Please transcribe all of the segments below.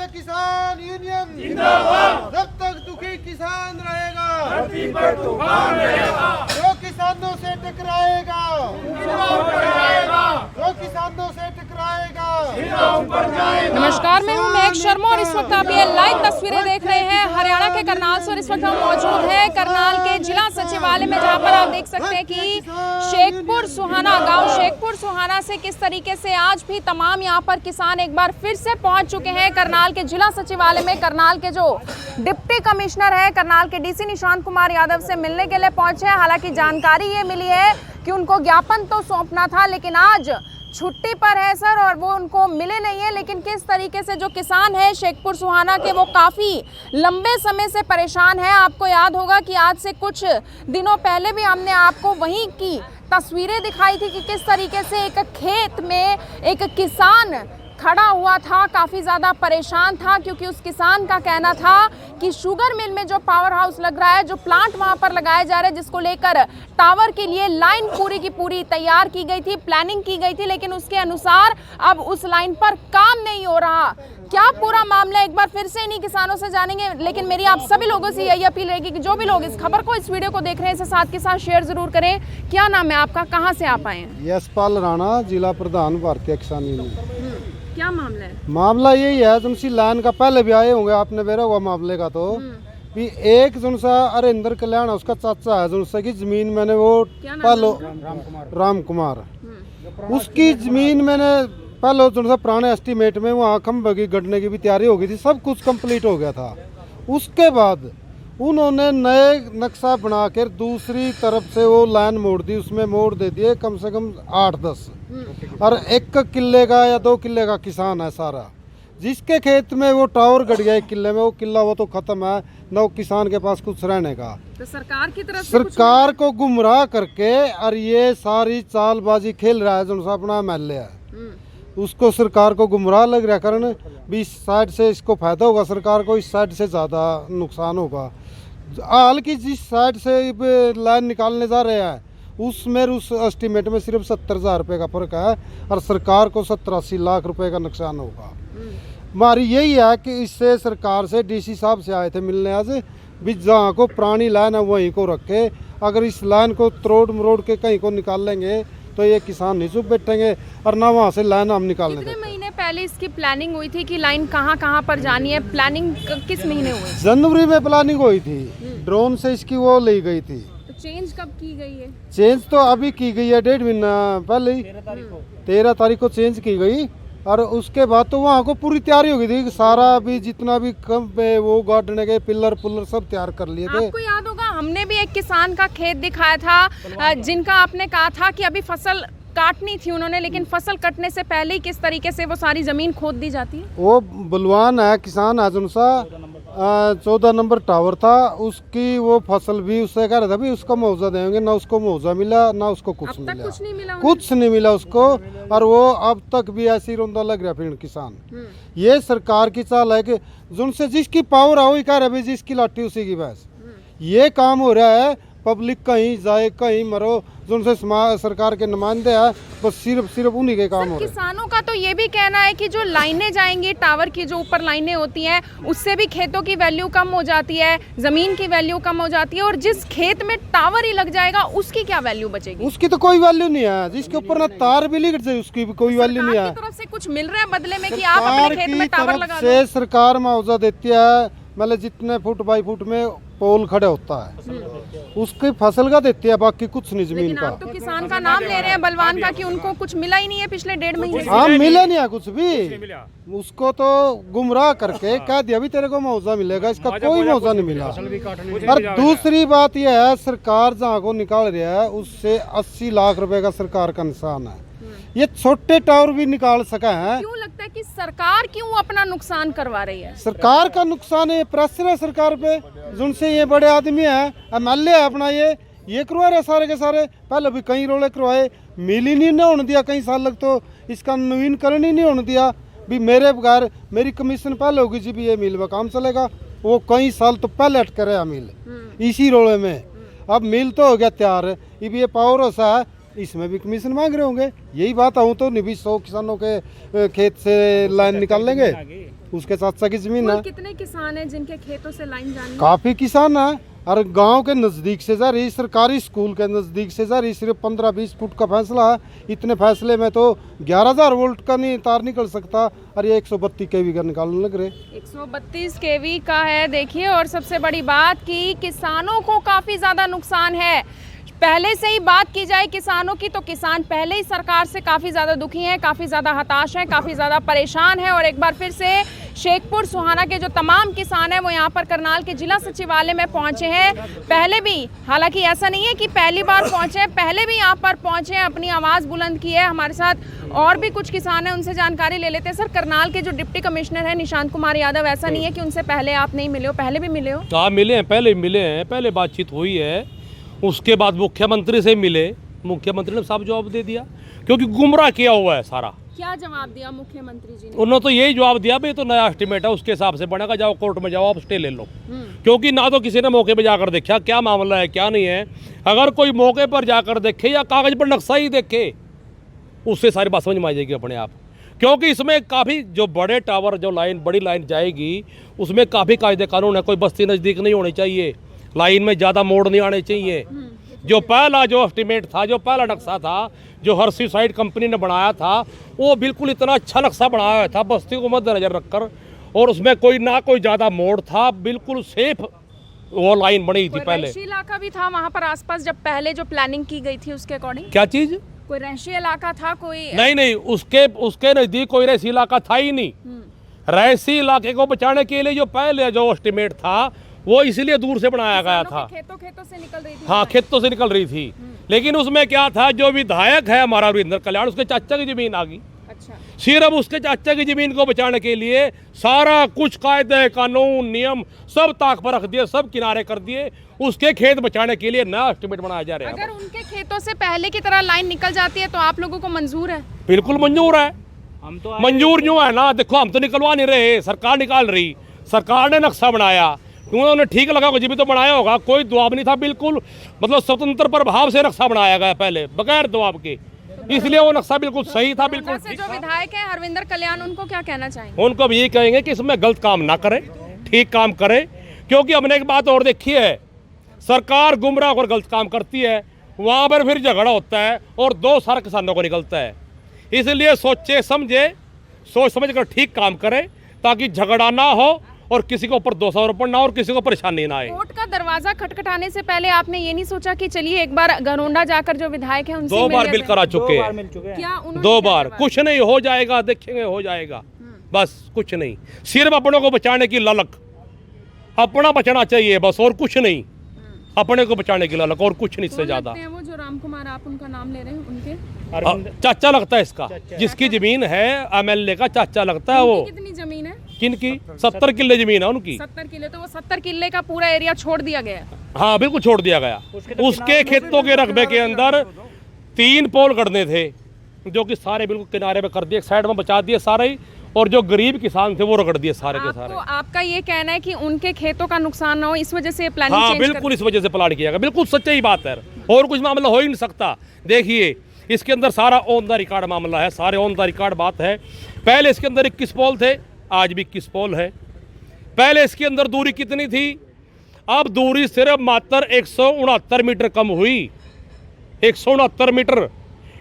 भारतीय किसान यूनियन जिंदाबाद। जब तक दुखी किसान रहेगा धरती पर तूफान रहेगा। जो किसानों से टकराएगा जो किसानों से टकराएगा। नमस्कार, मैं हूं महक शर्मा और इस वक्त आप ये लाइव तस्वीरें देख रहे हैं हरियाणा के करनाल से। और इस वक्त हम मौजूद हैं करनाल के जिला सचिवालय में, जहां पर आप देख सकते हैं कि शेखपुर सुहाना गांव शेखपुर सुहाना से किस तरीके से आज भी तमाम यहां पर किसान एक बार फिर से पहुंच चुके हैं करनाल के जिला सचिवालय में। करनाल के जो डिप्टी कमिश्नर है, करनाल के डीसी निशांत कुमार यादव से मिलने के लिए पहुंचे हैं। हालांकि जानकारी ये मिली है कि उनको ज्ञापन तो सौंपना था, लेकिन आज छुट्टी पर है सर, और वो उनको मिले नहीं है। लेकिन किस तरीके से जो किसान है शेखपुर सुहाना के, वो काफ़ी लंबे समय से परेशान है। आपको याद होगा कि आज से कुछ दिनों पहले भी हमने आपको वहीं की तस्वीरें दिखाई थी कि किस तरीके से एक खेत में एक किसान खड़ा हुआ था, काफ़ी ज़्यादा परेशान था, क्योंकि उस किसान का कहना था कि शुगर मिल में जो पावर हाउस लग रहा है, जो प्लांट वहाँ पर लगाया जा रहा है, जिसको लेकर टावर के लिए लाइन पूरी की पूरी तैयार की गई थी, प्लानिंग की गई थी, लेकिन उसके अनुसार अब उस लाइन पर काम नहीं हो रहा। क्या पूरा मामला एक बार फिर से इन्हीं किसानों से जानेंगे। लेकिन मेरी आप सभी लोगों से यही अपील रहेगी कि जो भी लोग इस खबर को, इस वीडियो को देख रहे हैं, इसे साथ के साथ शेयर जरूर करें। क्या नाम है आपका, कहाँ से आप आए हैं? यशपाल राणा, जिला प्रधान भारतीय किसान यूनियन। क्या मामला है? मामला यही है, तुमसी लाइन का पहले भी आए होंगे, आपने बेरा हुआ मामले का तो भी एक जुनसा अरिंदर कल्याण उसका चाचा है, जुनसा की जमीन मैंने वो पहलो राम कुमार उसकी जमीन मैंने पहले जुनसा पुराने एस्टीमेट में वहाँ खंभे की गढ़ने की भी तैयारी हो गई थी, सब कुछ कंप्लीट हो गया था। उसके बाद उन्होंने नए नक्शा बनाकर दूसरी तरफ से वो लाइन मोड़ दी, उसमें मोड़ दे दिए कम से कम 8-10, और 1 किले का या 2 किले का किसान है सारा, जिसके खेत में वो टावर गड़ गया 1 किले में, वो किला वो तो खत्म है, न वो किसान के पास कुछ रहने का। तो सरकार की तरफ सरकार को गुमराह करके और ये सारी चालबाजी खेल रहा है जो अपना एमएलए है, उसको सरकार को गुमराह लग रहा कारण भी इस साइड से इसको फायदा होगा सरकार को, इस साइड से ज़्यादा नुकसान होगा। हाल की जिस साइड से लाइन निकालने जा रहे हैं उसमें उस एस्टीमेट में सिर्फ 70,000 रुपये का फर्क है, और सरकार को 70-80 लाख रुपए का नुकसान होगा। हमारी यही है कि इससे सरकार से डीसी साहब से आए थे मिलने आज, भी जहाँ को पुरानी लाइन है वहीं को रखे, अगर इस लाइन को तोड़ मरोड़ के कहीं को निकाल लेंगे तो ये किसान नहीं चुप बैठेंगे, और ना वहाँ से लाइन हम निकालने देंगे। कितने महीने पहले इसकी प्लानिंग हुई थी कि लाइन कहाँ कहाँ पर जानी है? प्लानिंग किस महीने हुई? जनवरी में प्लानिंग हुई थी, ड्रोन से इसकी वो ली गई थी। तो चेंज कब की गई है? चेंज तो अभी की गई है, 1.5 महीना पहले ही, 13 तारीख को चेंज की गई, और उसके बाद तो वहाँ को पूरी तैयारी हो गई थी, सारा भी जितना भी कम पे वो गाड़ने के पिलर पुलर सब तैयार कर लिए थे। आपको याद होगा हमने भी एक किसान का खेत दिखाया था, जिनका आपने कहा था कि अभी फसल काटनी थी उन्होंने, लेकिन फसल कटने से पहले ही किस तरीके से वो सारी जमीन खोद दी जाती है। वो बलवान है किसान है उनसा, 14 नंबर टावर था, उसकी वो फसल भी उससे कह रहा था भी उसका मुआवजा देंगे, ना उसको मुआवजा मिला ना उसको कुछ मिला, कुछ नहीं मिला, कुछ नहीं मिला उसको, और वो अब तक भी ऐसी रोंदा लग रहा फिर किसान। ये सरकार की चाल है कि जिनसे जिसकी पावर है वही कह रहा है जिसकी लाठी उसी की भैंस। ये काम हो रहा है, पब्लिक कहीं जाए कहीं मरो, जिनसे सरकार के नुमाइंदे हैं बस सिर्फ उन्हीं के काम हो रहे हैं। किसानों का तो ये भी कहना है कि जो लाइनें जाएंगी टावर की, जो ऊपर लाइनें होती हैं, उससे भी खेतों की वैल्यू कम हो जाती है, जमीन की वैल्यू कम हो जाती है, और जिस खेत में टावर ही लग जाएगा उसकी क्या वैल्यू बचेगी? उसकी तो कोई वैल्यू नहीं है, जिसके ऊपर ना तार भी लिख जाए उसकी भी कोई वैल्यू नहीं है। सरकार की तरफ से कुछ मिल रहा है बदले में कि आप अपने खेत में टावर लगा दो? सरकार मुआवजा देती है, मतलब जितने फुट बाई फुट में पोल खड़े होता है उसकी फसल का देती है, बाकी कुछ नहीं जमीन का। आप तो किसान का नाम ले रहे हैं बलवान का, कि उनको कुछ मिला ही नहीं है पिछले 1.5 महीने से। हाँ मिला नहीं है कुछ भी, उसको तो गुमराह करके कह दिया भी तेरे को मुआवजा मिलेगा, इसका कोई मुआवजा नहीं मिला। और दूसरी बात यह है, सरकार जहाँ को निकाल रही है उससे 80 लाख रुपए का सरकार का नुकसान है। ये छोटे टावर भी निकाल सका है। क्यों लगता है कि सरकार क्यों अपना नुकसान करवा रही है? सरकार का नुकसान है, प्रेशर है सरकार पे, जिनसे ये बड़े आदमी है, एमएलए है अपना, ये करवा रहे सारे के सारे। पहले भी कई रोले करवाए, मिल ही नहीं होने दिया, कई साल लग तो इसका नवीनकरण ही नहीं होने दिया। भी मेरे बगैर मेरी कमीशन पहले होगी जी भी ये मिल में काम चलेगा, वो कई साल तो पहले अटके रहा मिल इसी रोले में। अब मिल तो हो गया तैयार, ये पावर हाउस है, इसमें भी कमीशन मांग रहे होंगे। यही बात हूँ तो नहीं भी 100 किसानों के खेत से लाइन निकाल लेंगे, उसके साथ साथ की जमीन है। कितने किसान हैं जिनके खेतों से लाइन जानी है? काफी किसान है और गांव के नजदीक से जा रही, सरकारी स्कूल के नजदीक से जा रही। सिर्फ 15-20 फुट का फैसला है। इतने फैसले में तो 11,000 वोल्ट का नहीं तार निकल सकता और ये 132 केवी का निकालने लग रहे। 132 केवी का है देखिए। और सबसे बड़ी बात कि किसानों को काफी ज्यादा नुकसान है। पहले से ही बात की जाए किसानों की तो किसान पहले ही सरकार से काफ़ी ज़्यादा दुखी हैं, काफ़ी ज़्यादा हताश हैं, काफ़ी ज़्यादा परेशान हैं। और एक बार फिर से शेखपुर सुहाना के जो तमाम किसान हैं वो यहाँ पर करनाल के जिला सचिवालय में पहुँचे हैं। पहले भी, हालांकि ऐसा नहीं है कि पहली बार पहुँचे हैं, पहले भी यहाँ पर पहुँचे हैं, अपनी आवाज़ बुलंद की है। हमारे साथ और भी कुछ किसान हैं, उनसे जानकारी ले लेते हैं। सर, करनाल के जो डिप्टी कमिश्नर है निशांत कुमार यादव, ऐसा नहीं है कि उनसे पहले आप नहीं मिले हो, पहले भी मिले हो? हाँ मिले हैं, पहले मिले हैं, पहले बातचीत हुई है। उसके बाद मुख्यमंत्री से मिले, मुख्यमंत्री ने साफ जवाब दे दिया क्योंकि गुमराह किया हुआ है सारा। क्या जवाब दिया मुख्यमंत्री जी ने? उन्होंने तो यही जवाब दिया भाई तो नया एस्टीमेट है, उसके हिसाब से बनेगा, जाओ कोर्ट में जाओ, आप स्टे ले लो। क्योंकि ना तो किसी ने मौके पे जाकर देखा क्या मामला है क्या नहीं है। अगर कोई मौके पर जाकर देखे या कागज पर नक्शा ही देखे, उससे सारी बात समझ में आ जाएगी अपने आप। क्योंकि इसमें काफ़ी जो बड़े टावर, जो लाइन, बड़ी लाइन जाएगी, उसमें काफ़ी कायदे कानून है। कोई बस्ती नज़दीक नहीं होनी चाहिए, लाइन में ज़्यादा मोड़ नहीं आने चाहिए। जो पहला जो एस्टीमेट था, जो पहला नक्शा था, जो हर्सी साइड कंपनी ने बनाया था, वो बिल्कुल इतना अच्छा नक्शा बनाया हुआ था बस्ती को मद्देनजर रखकर, और उसमें कोई ना कोई ज़्यादा मोड़ था, बिल्कुल सेफ वो लाइन बनी थी। पहले रहायशी इलाका भी था वहाँ पर आसपास, जब पहले जो प्लानिंग की गई थी उसके अकॉर्डिंग? क्या चीज़? कोई रहायशी इलाका था कोई? नहीं, उसके नज़दीक कोई रहायशी इलाका था ही नहीं। रहायशी इलाके को बचाने के लिए जो पहले जो एस्टीमेट था वो इसलिए दूर से बनाया गया था। खेतों से निकल रही थी। हाँ, खेतों से निकल रही थी। लेकिन उसमें क्या था, जो विधायक है हमारा वीरेंद्र कल्याण, उसके चाचा की जमीन आ गई। अच्छा। सिर्फ उसके चाचा की जमीन को बचाने के लिए सारा कुछ कायदे कानून नियम सब ताक पर रख दिए, सब किनारे कर दिए। उसके खेत बचाने के लिए नया एस्टीमेट बनाया जा रहा है। अगर उनके खेतों से पहले की तरह लाइन निकल जाती है तो आप लोगों को मंजूर है? बिल्कुल मंजूर है। हम तो मंजूर जो है ना, देखो हम तो निकलवा नहीं रहे, सरकार निकाल रही। सरकार ने नक्शा बनाया, उन्होंने ठीक लगा जब भी तो बनाया होगा, कोई दबाव नहीं था, बिल्कुल मतलब स्वतंत्र प्रभाव से नक्शा बनाया गया पहले, बगैर दबाव के। इसलिए वो नक्शा बिल्कुल सही था, बिल्कुल से जो विधायक है हरविंदर कल्याण, उनको क्या कहना चाहेंगे? उनको भी यही कहेंगे कि इसमें गलत काम ना करें, ठीक काम करें। क्योंकि हमने एक बात और देखी है, सरकार गुमराह और गलत काम करती है, वहाँ पर फिर झगड़ा होता है और 2 साल किसानों को निकलता है। इसलिए सोचे समझे, सोच समझ कर ठीक काम करें ताकि झगड़ा ना हो और किसी को ऊपर 200 रुपये ना और किसी को परेशानी ना आए। कोर्ट का दरवाजा खटखटाने से पहले आपने ये नहीं सोचा कि चलिए एक बार गनोंडा जाकर जो विधायक है उनसे 2 बार मिलकर आ चुके हैं। क्या उन्होंने 2 बार? कुछ नहीं, हो जाएगा, देखेंगे, हो जाएगा, बस कुछ नहीं। सिर्फ अपनों को बचाने की ललक, अपना बचना चाहिए बस, और कुछ नहीं। अपने को बचाने की ललक और कुछ नहीं, इससे ज्यादा। वो जो राम कुमार, आप उनका नाम ले रहे हैं, उनके चाचा लगता है इसका, जिसकी जमीन है एमएलए का चाचा लगता है। वो कितनी जमीन है? किनकी? 70 किले जमीन है उनकी। 70 किले? तो वो 70 किले का पूरा एरिया छोड़ दिया गया? हाँ बिल्कुल छोड़ दिया गया। उसके खेतों के रकबे के अंदर 3 पोल गढ़ने थे, जो कि सारे बिल्कुल किनारे पे कर दिए, साइड में बचा दिए सारे ही, और जो गरीब किसान थे वो रगड़ दिए सारे के सारे। आपका ये कहना है कि उनके खेतों का नुकसान ना हो, इस वजह से प्लानिंग हाँ बिल्कुल, इस वजह से प्लान किया गया, बिल्कुल सच्ची बात है, और कुछ मामला हो ही नहीं सकता। देखिए इसके अंदर सारा ऑन द रिकॉर्ड मामला है, सारे ऑन द रिकॉर्ड बात है। पहले इसके अंदर 21 पोल थे, आज भी 21 पोल है। पहले इसके अंदर दूरी कितनी थी, अब दूरी सिर्फ मात्र 169 मीटर कम हुई। 169 मीटर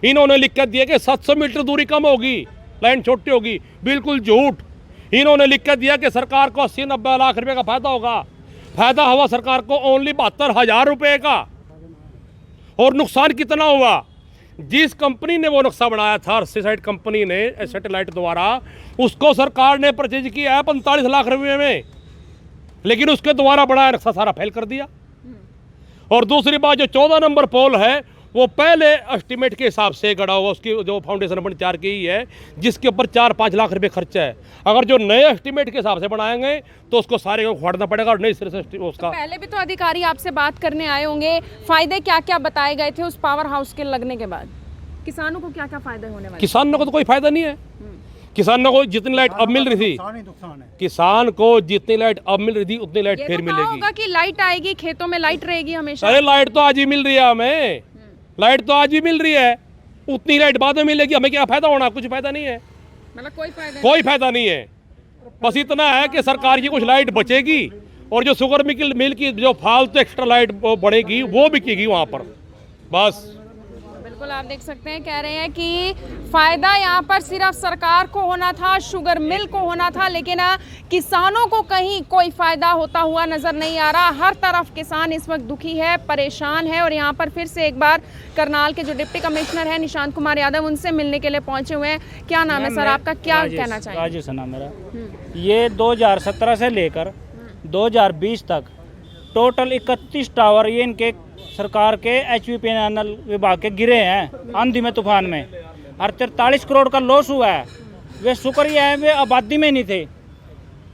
इन्होंने लिख कर दिया कि 700 मीटर दूरी कम होगी, लाइन छोटी होगी। बिल्कुल झूठ। इन्होंने लिख कर दिया कि सरकार को 80-90 लाख रुपए का फायदा होगा। फायदा हुआ सरकार को ओनली 72,000 रुपए का। और नुकसान कितना हुआ, जिस कंपनी ने वो नक्शा बनाया था, हर्सी साइड कंपनी ने सैटेलाइट द्वारा, उसको सरकार ने परचेज किया है 45 लाख रुपए में, लेकिन उसके द्वारा बनाया नक्शा सारा फेल कर दिया। और दूसरी बात, जो 14 नंबर पोल है वो पहले एस्टीमेट के हिसाब से गड़ा हुआ, उसकी जो फाउंडेशन अपन तैयार की है, जिसके ऊपर 4-5 लाख रुपए खर्चा है। अगर जो नए एस्टीमेट के हिसाब से बनाएंगे तो उसको सारे को उखाड़ना पड़ेगा और नई सिरे से उसका। तो पहले भी तो अधिकारी आपसे बात करने आए होंगे, फायदे क्या क्या बताए गए थे उस पावर हाउस के लगने के बाद? किसानों को क्या क्या फायदे होने वाले? किसानों को तो कोई फायदा नहीं है। किसानों को जितनी लाइट अब मिल रही थी, किसान को जितनी लाइट अब मिल रही थी उतनी लाइट फिर मिलेगी। होगा कि लाइट आएगी, खेतों में लाइट रहेगी हमेशा? अरे लाइट तो आज ही मिल रही है हमें, लाइट तो आज भी मिल रही है, उतनी लाइट बाद में मिलेगी, हमें क्या फायदा होना? कुछ फायदा नहीं है, मतलब कोई फायदा नहीं है। बस इतना है कि सरकार की कुछ लाइट बचेगी और जो शुगर मिल की जो फालतू एक्स्ट्रा लाइट बढ़ेगी वो बिकेगी वहाँ पर, बस। बिल्कुल आप देख सकते हैं, कह रहे हैं कि फायदा यहाँ पर सिर्फ सरकार को होना था, शुगर मिल को होना था, लेकिन किसानों को कहीं कोई फायदा होता हुआ नजर नहीं आ रहा। हर तरफ किसान इस वक्त दुखी है, परेशान है। और यहाँ पर फिर से एक बार करनाल के जो डिप्टी कमिश्नर है निशांत कुमार यादव, उनसे मिलने के लिए पहुंचे हुए हैं। क्या नाम है सर आपका, क्या कहना चाहिए? राजेश नाम मेरा। ये 2017 से लेकर 2020 तक टोटल 31 टावर ये इनके सरकार के HVPNL विभाग के गिरे हैं आंधी में, तूफान में, और 43 करोड़ का लॉस हुआ है। वे शुक्रिया है वे आबादी में नहीं थे।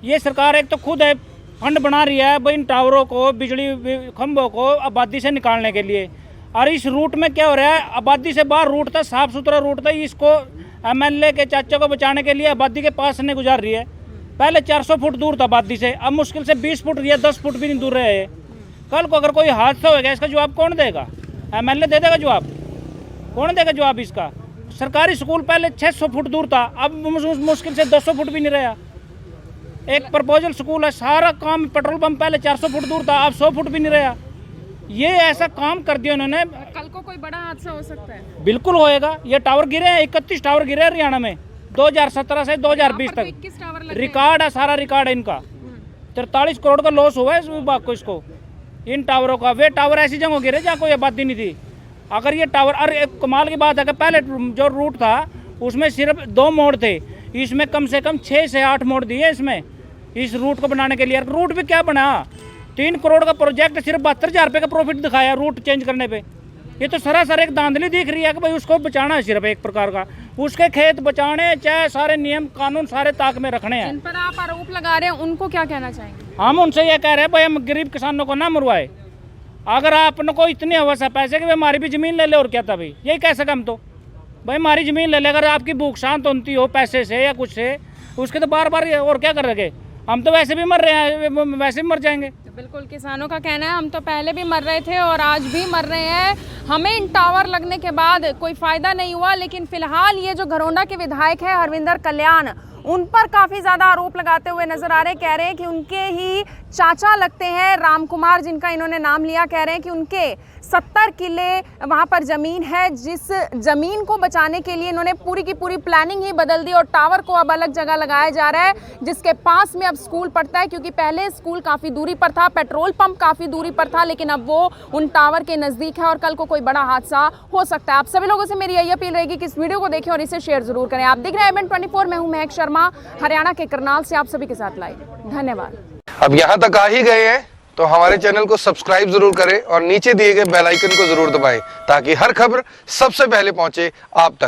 ये सरकार एक तो खुद है फंड बना रही है भाई इन टावरों को, बिजली खंभों को आबादी से निकालने के लिए। और इस रूट में क्या हो रहा है, आबादी से बाहर रूट था, साफ सुथरा रूट था, इसको MLA के चाचा को बचाने के लिए आबादी के पास से गुजार रही है। पहले 400 फुट दूर था आबादी से, अब मुश्किल से 20 फुट या 10 फुट भी नहीं दूर रहे। कल को अगर कोई हादसा होगा इसका जवाब कौन देगा? MLA दे देगा जवाब? कौन देगा जवाब इसका? सरकारी स्कूल पहले 600 फुट दूर था, अब मुश्किल से 200 फुट भी नहीं रहा। एक प्रपोजल स्कूल है, सारा काम, पेट्रोल पंप पहले 400 फुट दूर था, अब 100 फुट भी नहीं रहा। ये ऐसा काम कर दिया उन्होंने। कल को कोई बड़ा हादसा हो सकता है? बिल्कुल होएगा। ये टावर गिरे हैं, 31 टावर गिरे हैं हरियाणा में 2017 से 2020 तक। रिकॉर्ड है, सारा रिकॉर्ड है इनका। 43 करोड़ का लॉस हुआ है इस विभाग को, इसको, इन टावरों का। वे टावर ऐसी जगह गिरे जहाँ कोई आबादी नहीं थी। अगर ये टावर, अरे कमाल की बात है कि पहले जो रूट था उसमें सिर्फ 2 मोड़ थे, इसमें कम से कम 6 से 8 मोड़ दिए इसमें, इस रूट को बनाने के लिए। रूट भी क्या बना, 3 करोड़ का प्रोजेक्ट, सिर्फ 72,000 रुपये का प्रॉफिट दिखाया रूट चेंज करने पे। ये तो सरासर एक धांधली दिख रही है कि भाई उसको बचाना है सिर्फ एक प्रकार का, उसके खेत बचाने, चाहे सारे नियम कानून सारे ताक में रखने हैं। जिन पर आप आरोप लगा रहे हैं उनको क्या कहना चाहेंगे? हम उनसे ये कह रहे हैं भाई हम गरीब किसानों को ना मरवाए। अगर आपने को इतनी हवस है पैसे की, भाई हमारी भी ज़मीन ले ले, और क्या था भाई, यही कह सके हम तो, भाई हमारी ज़मीन ले ले। अगर आपकी भूख शांत होती हो पैसे से या कुछ से, उसके तो बार बार और क्या कर रहे, हम तो वैसे भी मर रहे हैं, वैसे भी मर जाएंगे। बिल्कुल किसानों का कहना है हम तो पहले भी मर रहे थे और आज भी मर रहे हैं, हमें इन टावर लगने के बाद कोई फायदा नहीं हुआ। लेकिन फिलहाल ये जो घरोंडा के विधायक है हरविंदर कल्याण, उन पर काफ़ी ज़्यादा आरोप लगाते हुए नजर आ रहे हैं। कह रहे हैं कि उनके ही चाचा लगते हैं राम कुमार, जिनका इन्होंने नाम लिया। कह रहे हैं कि उनके 70 किले वहाँ पर ज़मीन है, जिस ज़मीन को बचाने के लिए इन्होंने पूरी की पूरी प्लानिंग ही बदल दी और टावर को अब अलग जगह लगाया जा रहा है, जिसके पास में अब स्कूल पड़ता है। क्योंकि पहले स्कूल काफ़ी दूरी पर था, पेट्रोल पंप काफ़ी दूरी पर था, लेकिन अब वो उन टावर के नज़दीक है और कल को कोई बड़ा हादसा हो सकता है। आप सभी लोगों से मेरी यही अपील रहेगी कि इस वीडियो को देखें और इसे शेयर जरूर करें। आप देख रहे हैं IBN24, मैं हूँ महक शर्मा, हरियाणा के करनाल से आप सभी के साथ लाइव। धन्यवाद। अब यहाँ तक आ ही गए हैं तो हमारे चैनल को सब्सक्राइब जरूर करें और नीचे दिए गए बेल आइकन को जरूर दबाएं ताकि हर खबर सबसे पहले पहुंचे आप तक।